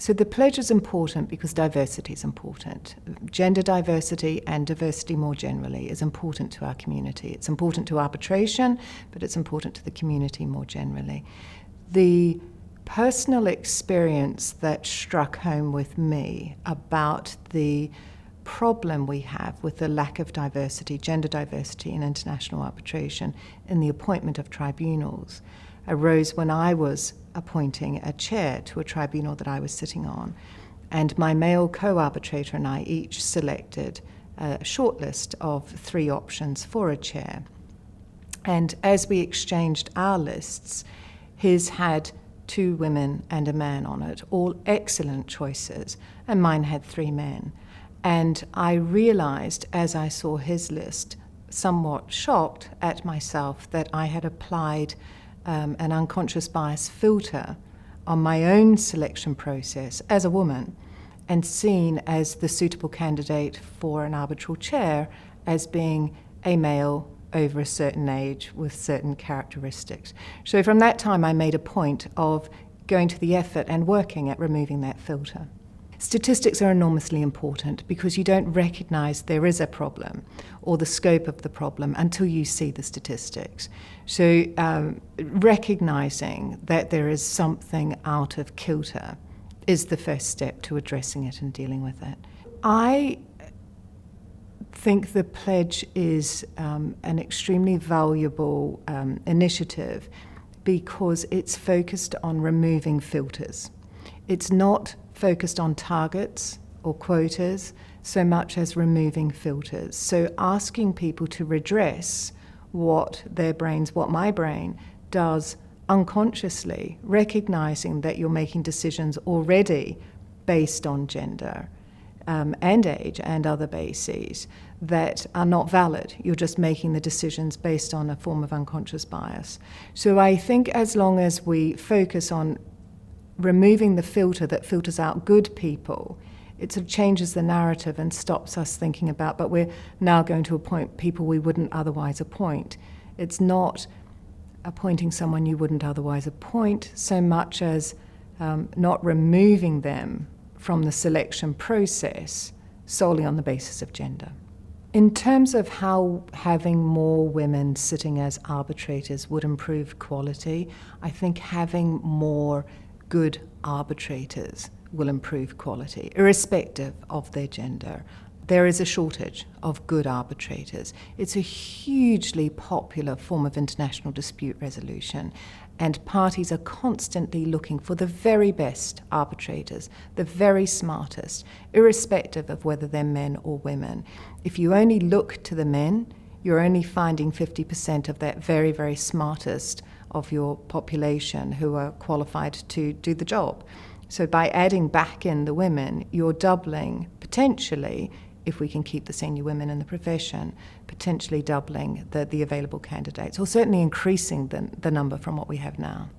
So the pledge is important because diversity is important. Gender diversity and diversity more generally is important to our community. It's important to arbitration, but it's important to the community more generally. The personal experience that struck home with me about the problem we have with the lack of diversity, gender diversity in international arbitration in the appointment of tribunals arose when I was appointing a chair to a tribunal that I was sitting on. And my male co-arbitrator and I each selected a shortlist of 3 options for a chair. And as we exchanged our lists, his had 2 women and a man on it, all excellent choices, and mine had 3 men. And I realized as I saw his list, somewhat shocked at myself, that I had applied an unconscious bias filter on my own selection process as a woman and seen as the suitable candidate for an arbitral chair as being a male over a certain age with certain characteristics. So from that time I made a point of going to the effort and working at removing that filter. Statistics are enormously important because you don't recognize there is a problem or the scope of the problem until you see the statistics. So recognizing that there is something out of kilter is the first step to addressing it and dealing with it. I think the pledge is an extremely valuable initiative because it's focused on removing filters. It's not focused on targets or quotas so much as removing filters. So asking people to redress what their brains, what my brain does unconsciously, recognizing that you're making decisions already based on gender and age and other bases that are not valid. You're just making the decisions based on a form of unconscious bias. So I think as long as we focus on removing the filter that filters out good people, it sort of changes the narrative and stops us thinking about, but we're now going to appoint people we wouldn't otherwise appoint. It's not appointing someone you wouldn't otherwise appoint so much as not removing them from the selection process solely on the basis of gender. In terms of how having more women sitting as arbitrators would improve quality, I think having more good arbitrators will improve quality, irrespective of their gender. There is a shortage of good arbitrators. It's a hugely popular form of international dispute resolution, and parties are constantly looking for the very best arbitrators, the very smartest, irrespective of whether they're men or women. If you only look to the men, you're only finding 50% of that very, very smartest of your population who are qualified to do the job. So by adding back in the women, you're doubling, potentially, if we can keep the senior women in the profession, potentially doubling the available candidates, or certainly increasing the number from what we have now.